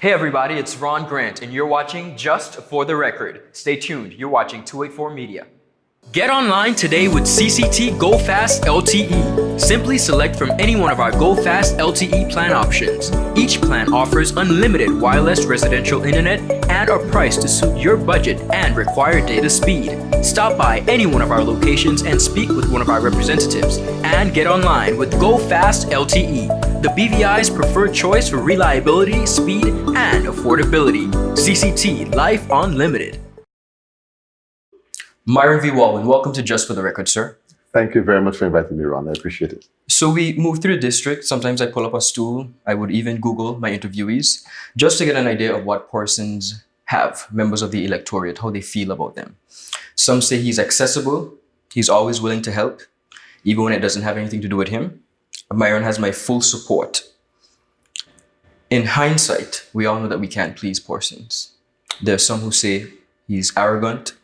Hey everybody, it's Ronn Grant, and you're watching Just for the Record. Stay tuned, you're watching 284 Media. Get online today with CCT Go Fast LTE. Simply select from any one of our Go Fast LTE plan options. Each plan offers unlimited wireless residential internet and are priced to suit your budget and required data speed. Stop by any one of our locations and speak with one of our representatives. And get online with Go Fast LTE, the BVI's preferred choice for reliability, speed, and affordability. CCT Life Unlimited. Myron V. Walwyn, welcome to Just for the Record, sir. Thank you very much for inviting me, Ron. I appreciate it. So we move through the district. Sometimes I pull up a stool. I would even Google my interviewees just to get an idea of what persons have, members of the electorate, how they feel about them. Some say he's accessible. He's always willing to help, even when it doesn't have anything to do with him. Myron has my full support. In hindsight, we all know that we can't please persons. There are some who say he's arrogant,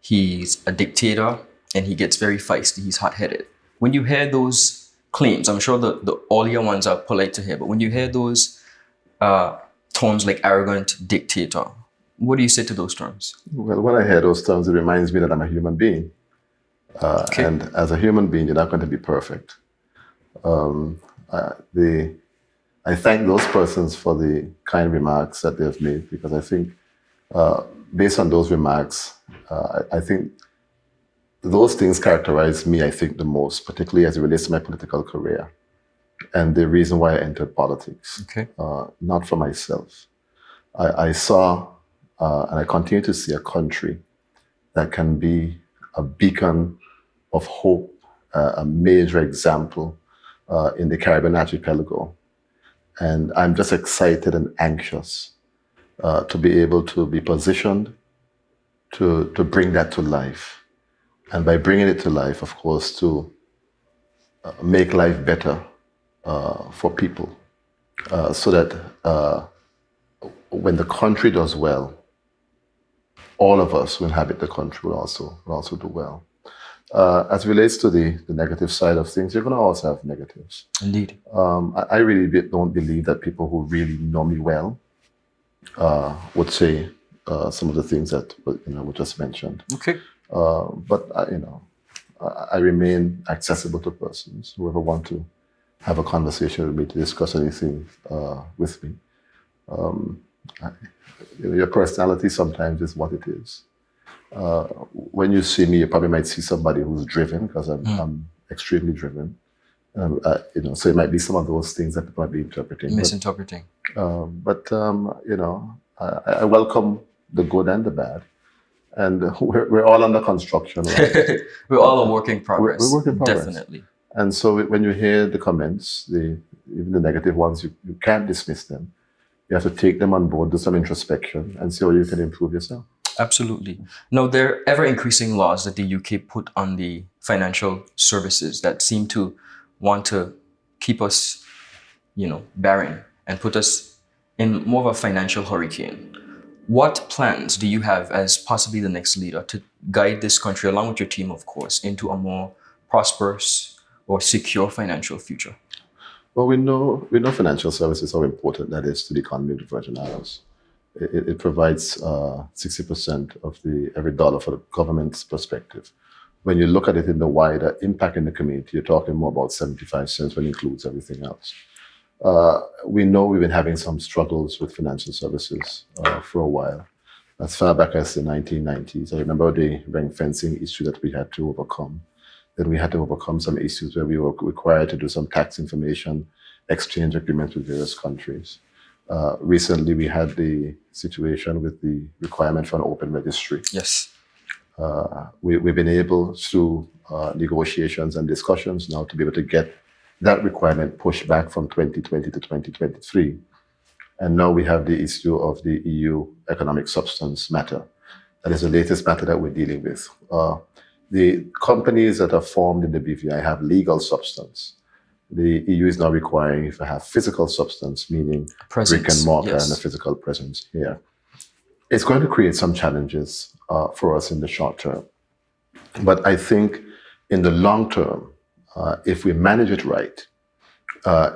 he's a dictator, and he gets very feisty, he's hot-headed. When you hear those claims, I'm sure the earlier ones are polite to hear, but when you hear those terms like arrogant, dictator, what do you say to those terms? Well, when I hear those terms, it reminds me that I'm a human being. Okay. And as a human being, you're not going to be perfect. I thank those persons for the kind remarks that they've made, because I think based on those remarks, I think those things characterize me, I think, the most, particularly as it relates to my political career and the reason why I entered politics. Okay. Not for myself. I saw and I continue to see a country that can be a beacon of hope, a major example in the Caribbean archipelago. And I'm just excited and anxious to be able to be positioned to bring that to life. And by bringing it to life, of course, to make life better for people so that when the country does well, all of us who inhabit the country will also do well. As it relates to the negative side of things, you're going to also have negatives. Indeed. I really don't believe that people who really know me well would say some of the things that we just mentioned. Okay. But I remain accessible to persons who ever want to have a conversation with me, to discuss anything with me. Your personality sometimes is what it is. When you see me, you probably might see somebody who's driven, because I'm extremely driven. So it might be some of those things that people might be interpreting. Misinterpreting. I welcome the good and the bad. And we're all under construction. Right? We're all a work in progress. We're work in progress. Definitely. And so when you hear the comments, even the negative ones, you can't dismiss them. You have to take them on board, do some introspection, and see how you can improve yourself. Absolutely. Now, there are ever-increasing laws that the UK put on the financial services that seem to want to keep us, barren and put us in more of a financial hurricane. What plans do you have as possibly the next leader to guide this country, along with your team, of course, into a more prosperous or secure financial future? Well, we know financial services, how important that is to the economy of the Virgin Islands. It provides 60% of every dollar for the government's perspective. When you look at it in the wider impact in the community, you're talking more about 75 cents when it includes everything else. We know we've been having some struggles with financial services for a while. As far back as the 1990s, I remember the ring fencing issue that we had to overcome. Then we had to overcome some issues where we were required to do some tax information exchange agreements with various countries. Recently, we had the situation with the requirement for an open registry. Yes. We've been able, through negotiations and discussions now, to be able to get that requirement pushed back from 2020 to 2023. And now we have the issue of the EU economic substance matter. That is the latest matter that we're dealing with. The companies that are formed in the BVI have legal substance. The EU is now requiring if I have physical substance, meaning presence, brick and mortar, yes, and a physical presence here. It's going to create some challenges for us in the short term. But I think in the long term, if we manage it right,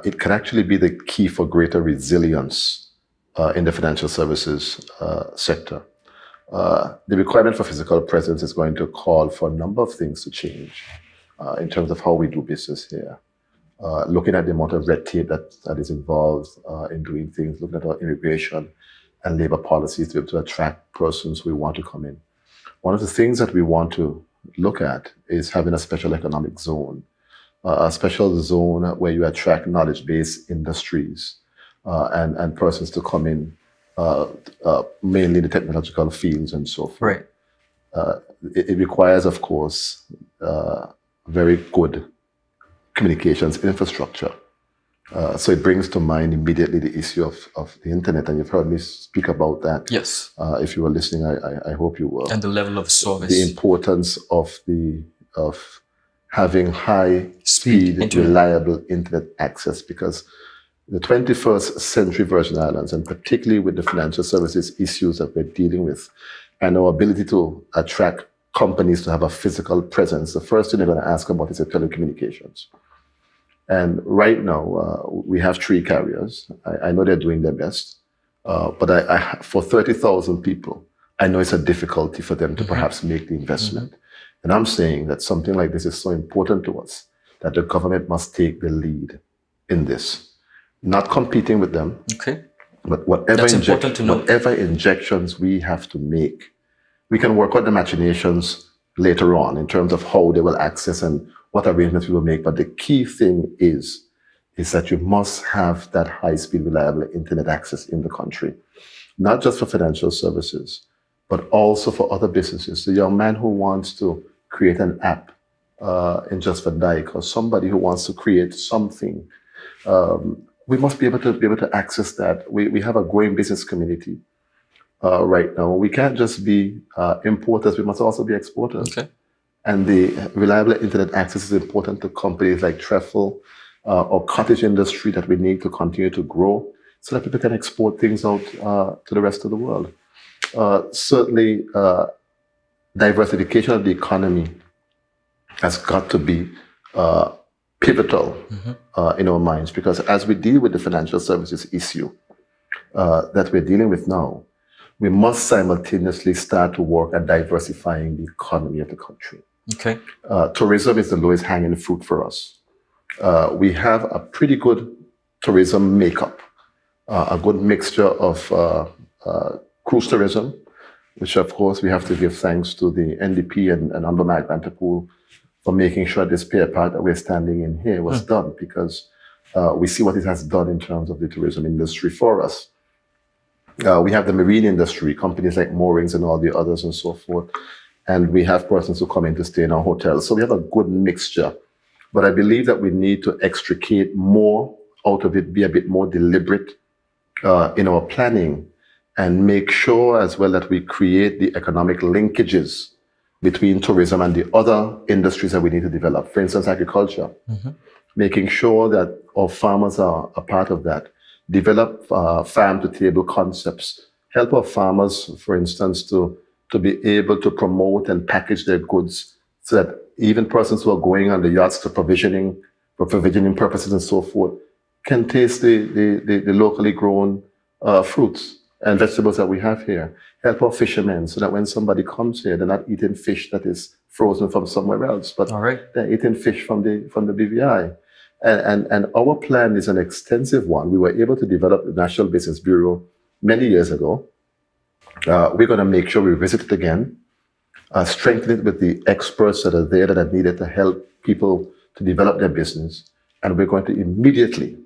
it can actually be the key for greater resilience in the financial services sector. The requirement for physical presence is going to call for a number of things to change in terms of how we do business here. Looking at the amount of red tape that is involved in doing things, looking at our immigration and labor policies to be able to attract persons who want to come in. One of the things that we want to look at is having a special economic zone, a special zone where you attract knowledge-based industries and persons to come in, mainly the technological fields and so forth. Right. It requires, of course, very good communications infrastructure. So it brings to mind immediately the issue of the internet, and you've heard me speak about that. Yes. If you were listening, I hope you were. And the level of service. The importance of having high speed, reliable internet access, because the 21st century Virgin Islands, and particularly with the financial services issues that we're dealing with, and our ability to attract companies to have a physical presence, the first thing they're going to ask about is the telecommunications. And right now, we have 3 carriers. I know they're doing their best, but for 30,000 people, I know it's a difficulty for them to perhaps make the investment. And I'm saying that something like this is so important to us that the government must take the lead in this. Not competing with them, okay, but whatever injections we have to make, we can work out the machinations later on in terms of how they will access and what arrangements we will make. But the key thing is that you must have that high-speed, reliable internet access in the country, not just for financial services, but also for other businesses. The young man who wants to create an app in Just for Dyke, or somebody who wants to create something, we must be able to access that. We have a growing business community right now. We can't just be importers, we must also be exporters. Okay. And the reliable internet access is important to companies like Treffle or cottage industry that we need to continue to grow so that people can export things out to the rest of the world. Certainly, diversification of the economy has got to be pivotal in our minds, because as we deal with the financial services issue that we're dealing with now, we must simultaneously start to work at diversifying the economy of the country. Okay. Tourism is the lowest hanging fruit for us. We have a pretty good tourism makeup, a good mixture of cruise tourism, which of course we have to give thanks to the NDP and Honorable Myron V for making sure this pair part that we're standing in here was done, because we see what it has done in terms of the tourism industry for us. We have the marine industry, companies like Moorings and all the others and so forth. And we have persons who come in to stay in our hotels. So we have a good mixture. But I believe that we need to extricate more out of it, be a bit more deliberate in our planning, and make sure as well that we create the economic linkages between tourism and the other industries that we need to develop. For instance, agriculture, making sure that our farmers are a part of that. Develop farm-to-table concepts. Help our farmers, for instance, to be able to promote and package their goods so that even persons who are going on the yachts for provisioning purposes and so forth can taste the locally grown fruits and vegetables that we have here. Help our fishermen so that when somebody comes here, they're not eating fish that is frozen from somewhere else, but they're eating fish from the BVI. And our plan is an extensive one. We were able to develop the National Business Bureau many years ago. We're going to make sure we visit it again, strengthen it with the experts that are there that are needed to help people to develop their business. And we're going to immediately,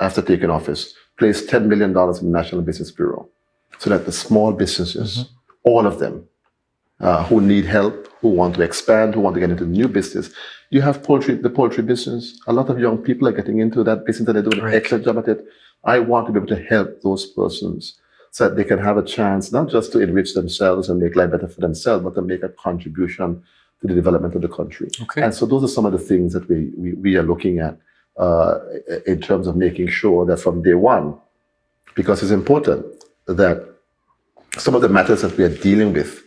after taking office, place $10 million in the National Business Bureau so that the small businesses, all of them, who need help, who want to expand, who want to get into new business. You have the poultry business. A lot of young people are getting into that business and they're doing an excellent job at it. I want to be able to help those persons so that they can have a chance, not just to enrich themselves and make life better for themselves, but to make a contribution to the development of the country. Okay. And so those are some of the things that we are looking at in terms of making sure that from day one, because it's important that some of the matters that we are dealing with,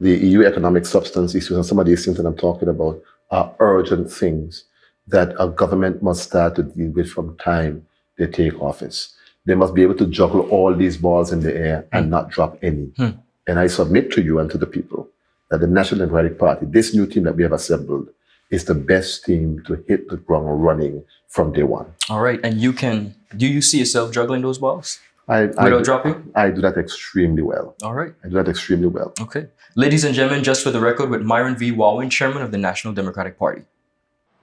the EU economic substance issues and some of these things that I'm talking about, are urgent things that a government must start to deal with from time they take office. they must be able to juggle all these balls in the air and not drop any. And I submit to you and to the people that the National Democratic Party, this new team that we have assembled, is the best team to hit the ground running from day one. All right. And do you see yourself juggling those balls? Without dropping? I do that extremely well. All right. I do that extremely well. Okay. Ladies and gentlemen, just for the record, with Myron V. Walwyn, Chairman of the National Democratic Party.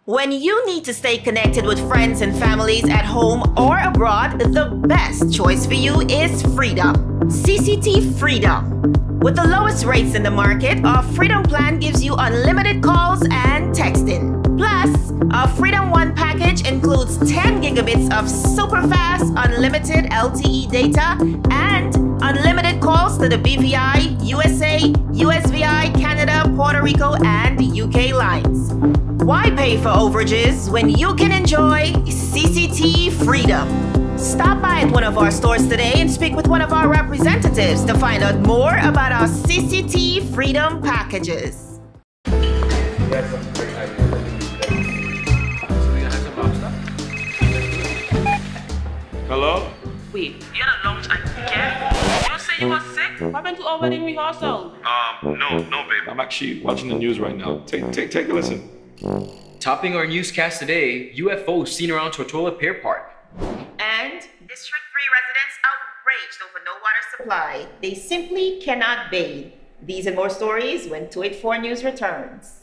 When you need to stay connected with friends and families at home or abroad, the best choice for you is Freedom. CCT Freedom. With the lowest rates in the market, our Freedom plan gives you unlimited calls and texting. Plus, our Freedom One package includes 10 gigabits of super fast, unlimited LTE data and unlimited calls to the BVI, USA, USVI, Canada, Puerto Rico, and UK lines. Why pay for overages when you can enjoy CCT Freedom? Stop by at one of our stores today and speak with one of our representatives to find out more about our CCT Freedom packages. Hello? Wait, you had a lunch again? You say you were sick? What happened to our wedding rehearsal? No, babe. I'm actually watching the news right now. Take a listen. Topping our newscast today, UFOs seen around Tortola Pier Park. And District 3 residents outraged over no water supply. They simply cannot bathe. These and more stories when 284 News returns.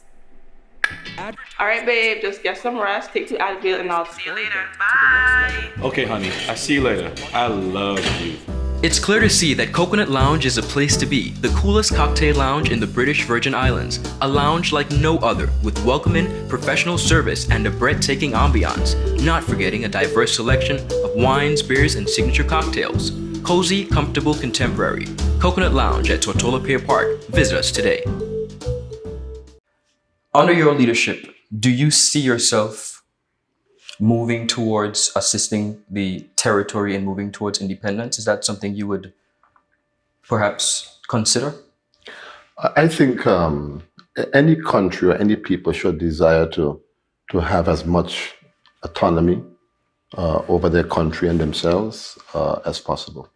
Alright, babe, just get some rest, take 2 Advil, and I'll see you later. Bye. Okay, honey. I see you later. I love you. It's clear to see that Coconut Lounge is a place to be, the coolest cocktail lounge in the British Virgin Islands. A lounge like no other, with welcoming, professional service, and a breathtaking ambiance. Not forgetting a diverse selection of wines, beers, and signature cocktails. Cozy, comfortable, contemporary. Coconut Lounge at Tortola Pier Park. Visit us today. Under your leadership, do you see yourself moving towards assisting the territory and moving towards independence? Is that something you would perhaps consider? I think any country or any people should desire to have as much autonomy over their country and themselves as possible.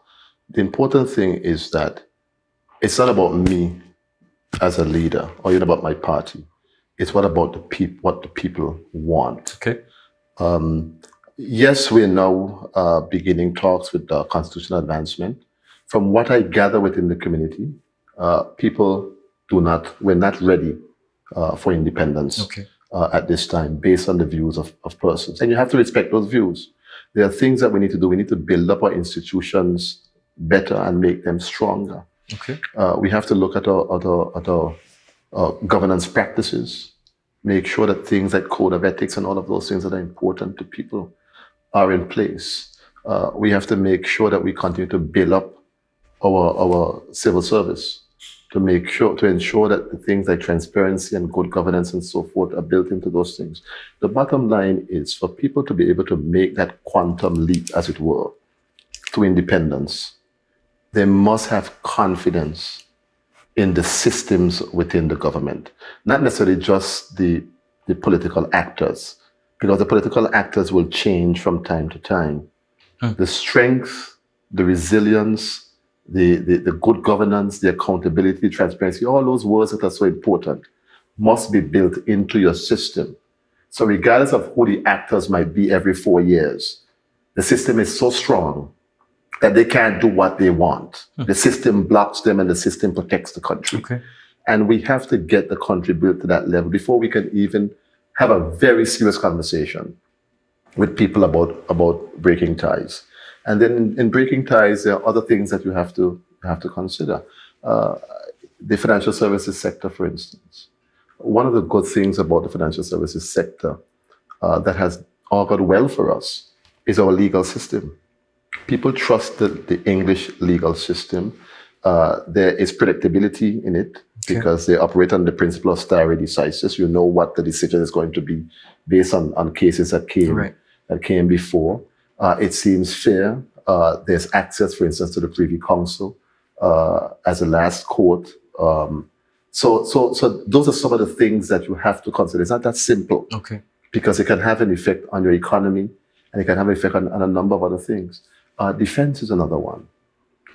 The important thing is that it's not about me as a leader or even about my party. It's what about what the people want. Okay. Yes, we're now beginning talks with the constitutional advancement. From what I gather within the community, people we're not ready for independence at this time based on the views of persons. And you have to respect those views. There are things that we need to do. We need to build up our institutions better and make them stronger. Okay. We have to look at our governance practices, make sure that things like code of ethics and all of those things that are important to people are in place. We have to make sure that we continue to build up our civil service to ensure that the things like transparency and good governance and so forth are built into those things. The bottom line is for people to be able to make that quantum leap, as it were, to independence. They must have confidence in the systems within the government, not necessarily just the political actors, because the political actors will change from time to time. The strength, the resilience, the good governance, the accountability, transparency, all those words that are so important must be built into your system. So regardless of who the actors might be every 4 years, the system is so strong that they can't do what they want. The system blocks them and the system protects the country. Okay. And we have to get the country built to that level before we can even have a very serious conversation with people about breaking ties. And then in breaking ties, there are other things that you have to consider. The financial services sector, for instance. One of the good things about the financial services sector that has augured well for us is our legal system. People trust the English legal system. There is predictability in it because they operate on the principle of stare decisis. You know what the decision is going to be based on cases that came before. It seems fair. There's access, for instance, to the Privy Council as a last court. So those are some of the things that you have to consider. It's not that simple. Okay. Because it can have an effect on your economy and it can have an effect on a number of other things. Defense is another one.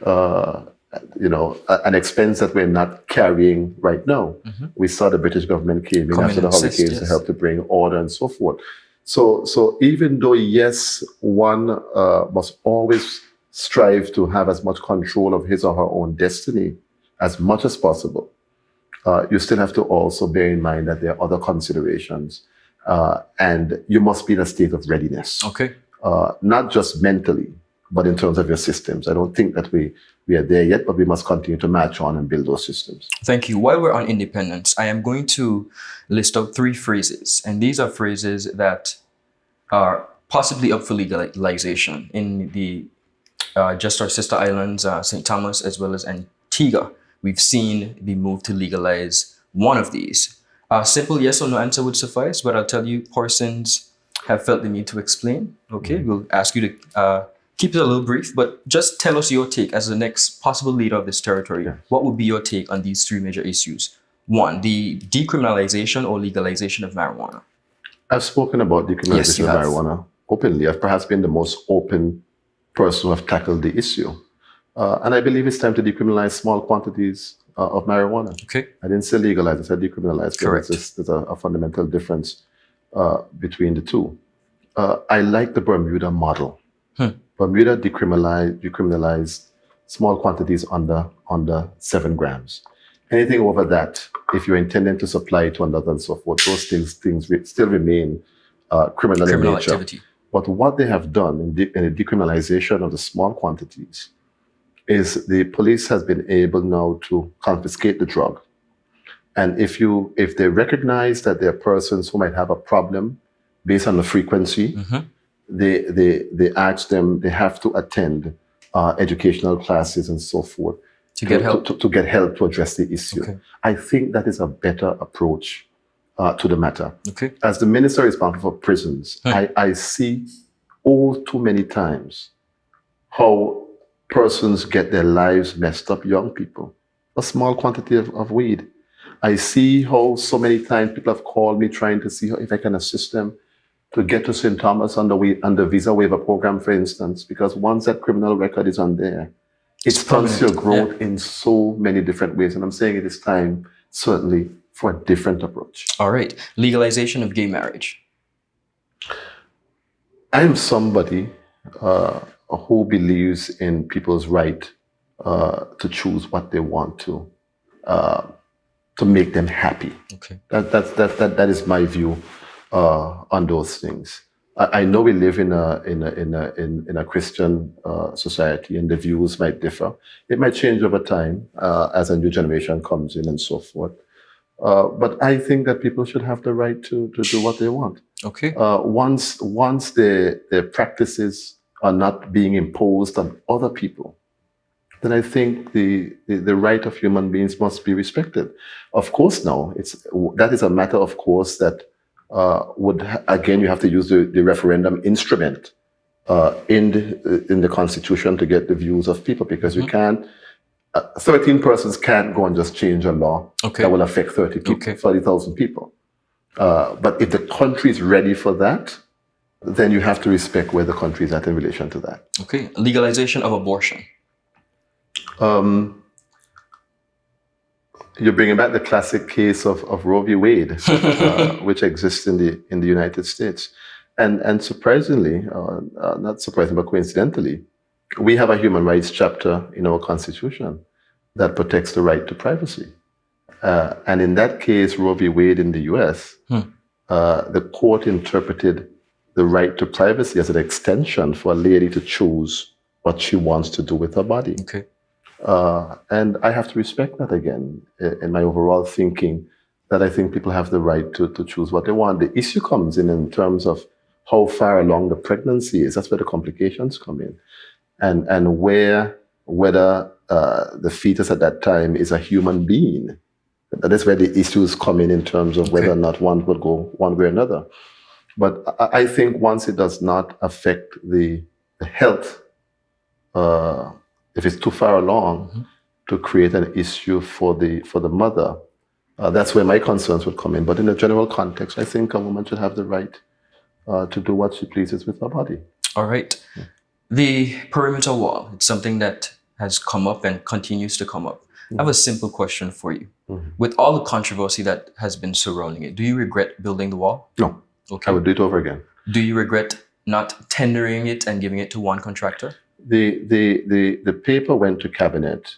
An expense that we're not carrying right now. We saw the British government came in Come in after the and assist, hurricanes to yes. help to bring order and so forth. So even though, yes, one must always strive to have as much control of his or her own destiny as much as possible, you still have to also bear in mind that there are other considerations, and you must be in a state of readiness. Okay. Not just mentally, but in terms of your systems. I don't think that we are there yet, but we must continue to march on and build those systems. Thank you. While we're on independence, I am going to list out 3 phrases, and these are phrases that are possibly up for legalization in the just our sister islands, St. Thomas, as well as Antigua. We've seen the move to legalize one of these. A simple yes or no answer would suffice, but I'll tell you, persons have felt the need to explain. Okay, we'll ask you to keep it a little brief, but just tell us your take as the next possible leader of this territory. Yes. What would be your take on these 3 major issues? 1, the decriminalization or legalization of marijuana. I've spoken about decriminalization Yes, you of have. marijuana openly. I've perhaps been the most open person who have tackled the issue. And I believe it's time to decriminalize small quantities of marijuana. Okay. I didn't say legalize, I said decriminalize. Correct. There's a fundamental difference between the two. I like the Bermuda model. Bermuda decriminalized small quantities under 7 grams. Anything over that, if you're intending to supply it to another and so forth, those things still remain criminal in Criminal nature. activity. But what they have done in the decriminalization of the small quantities is the police has been able now to confiscate the drug. And if they recognize that there are persons who might have a problem based on the frequency, they ask them, they have to attend educational classes and so forth To get help. to get help to address the issue. Okay. I think that is a better approach to the matter. Okay. As the minister responsible for prisons, I see all too many times how persons get their lives messed up, young people, a small quantity of weed. I see how so many times people have called me trying to see if I can assist them to get to St. Thomas under visa waiver program, for instance, because once that criminal record is on there, it stunts your permanent, growth in so many different ways. And I'm saying it is time, certainly, for a different approach. All right. Legalization of gay marriage. I am somebody who believes in people's right to choose what they want to make them happy. Okay. That is my view on those things. I know we live in a Christian society, and the views might differ. It might change over time as a new generation comes in and so forth. But I think that people should have the right to do what they want. Okay. Once their practices are not being imposed on other people, then I think the right of human beings must be respected. Of course, now that is a matter, of course, that again, you have to use the referendum instrument in the Constitution to get the views of people, because you can't. 13 persons can't go and just change a law that will affect 30,000 people. But if the country is ready for that, then you have to respect where the country is at in relation to that. Okay. Legalization of abortion. You're bringing back the classic case of Roe v. Wade, which exists in the United States. And surprisingly, not surprisingly, but coincidentally, we have a human rights chapter in our Constitution that protects the right to privacy. And in that case, Roe v. Wade in the US, the court interpreted the right to privacy as an extension for a lady to choose what she wants to do with her body. Okay. And I have to respect that again in my overall thinking, that I think people have the right to choose what they want. The issue comes in terms of how far along the pregnancy is. That's where the complications come in. And whether the fetus at that time is a human being. That is where the issues come in terms of whether or not one would go one way or another. But I think once it does not affect the health, if it's too far along to create an issue for the mother, that's where my concerns would come in. But in a general context, I think a woman should have the right to do what she pleases with her body. All right. The perimeter wall, it's something that has come up and continues to come up. I have a simple question for you. With all the controversy that has been surrounding it, do you regret building the wall? No. Okay. I would do it over again. Do you regret not tendering it and giving it to one contractor? The paper went to cabinet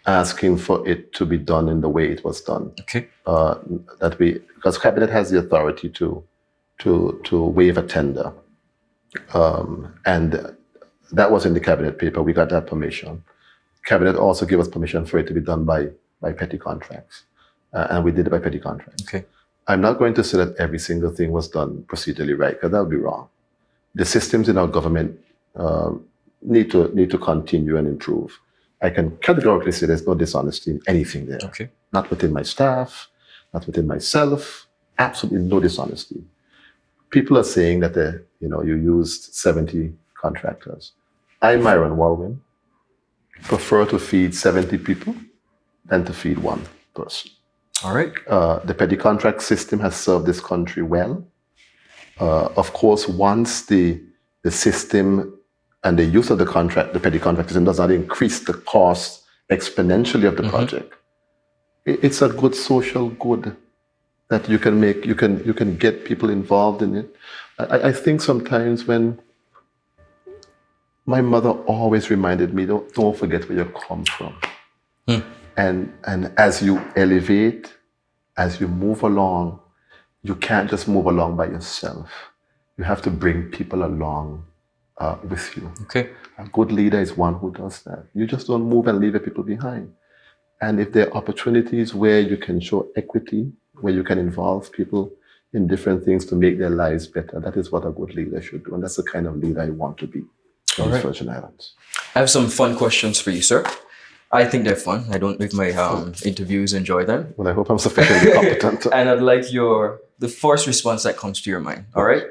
asking for it to be done in the way it was done. Okay. Because cabinet has the authority to waive a tender, and that was in the cabinet paper. We got that permission. Cabinet also gave us permission for it to be done by petty contracts, and we did it by petty contracts. Okay. I'm not going to say that every single thing was done procedurally right, because that would be wrong. The systems in our government need to continue and improve. I can categorically say there's no dishonesty in anything there. Okay. Not within my staff, not within myself, absolutely no dishonesty. People are saying that you used 70 contractors. I, Myron Walwyn, prefer to feed 70 people than to feed one person. All right. The petty contract system has served this country well. Of course, once the system and the use of the petty contract system does not increase the cost exponentially of the project, it's a good social good that you can make. You can get people involved in it. I think sometimes when my mother always reminded me, don't forget where you come from. And as you elevate, as you move along, you can't just move along by yourself. You have to bring people along with you. Okay. A good leader is one who does that. You just don't move and leave the people behind. And if there are opportunities where you can show equity, where you can involve people in different things to make their lives better, that is what a good leader should do. And that's the kind of leader I want to be in the Virgin Islands. I have some fun questions for you, sir. I think they're fun. I don't make my interviews enjoy them. Well, I hope I'm sufficiently competent. And I'd like the first response that comes to your mind. All right.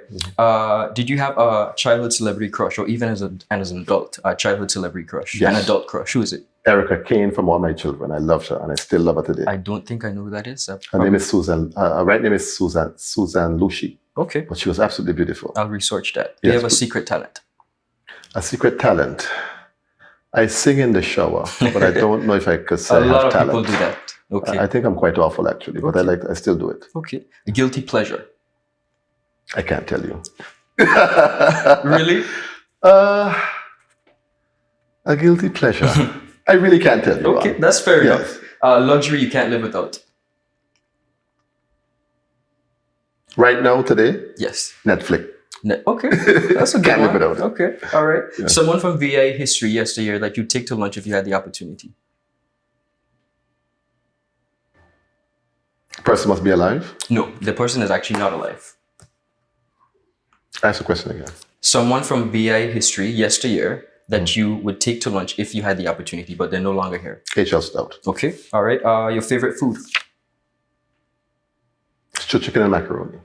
Did you have a childhood celebrity crush, or even as an adult, a childhood celebrity crush, Yes. an adult crush? Who is it? Erica Kane from All My Children. I loved her, and I still love her today. I don't think I know who that is. Her name is Susan. Her right name is Susan Lucy. Okay. But she was absolutely beautiful. I'll research that. Do you Yes, have a secret talent? A secret talent. I sing in the shower, but I don't know if I could say A I lot have of talent. people do that. Okay. I think I'm quite awful actually, but I still do it. Okay. A guilty pleasure. I can't tell you. Really? A guilty pleasure. I really can't tell you. Okay, that's fair Yes. enough. Luxury you can't live without. Right now, today, Yes. Netflix. Okay, that's a good Can't live one. without it. Okay, all right. Yeah. Someone from VI history yesteryear that you'd take to lunch if you had the opportunity. Person must be alive. No, the person is actually not alive. Ask the question again. Someone from VI history yesteryear that you would take to lunch if you had the opportunity, but they're no longer here. H.L. Stout. Okay, all right. Your favorite food? Stew chicken and macaroni.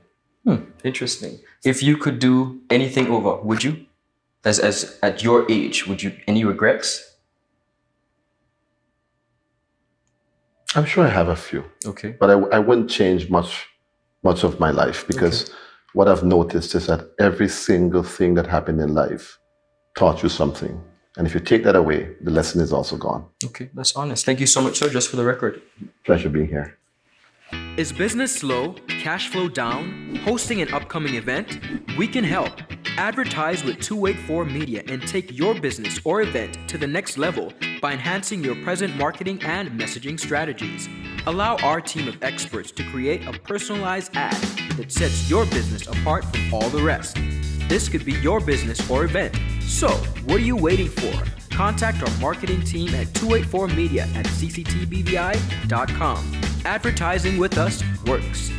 Interesting. If you could do anything over, would you? As at your age, would you? Any regrets? I'm sure I have a few, Okay. but I wouldn't change much of my life, because what I've noticed is that every single thing that happened in life taught you something. And if you take that away, the lesson is also gone. Okay, that's honest. Thank you so much, sir, just for the record. Pleasure being here. Is business slow? Cash flow down? Hosting an upcoming event? We can help. Advertise with 284 Media and take your business or event to the next level by enhancing your present marketing and messaging strategies. Allow our team of experts to create a personalized ad that sets your business apart from all the rest. This could be your business or event. So, what are you waiting for? Contact our marketing team at 284media@cctbvi.com. Advertising with us works.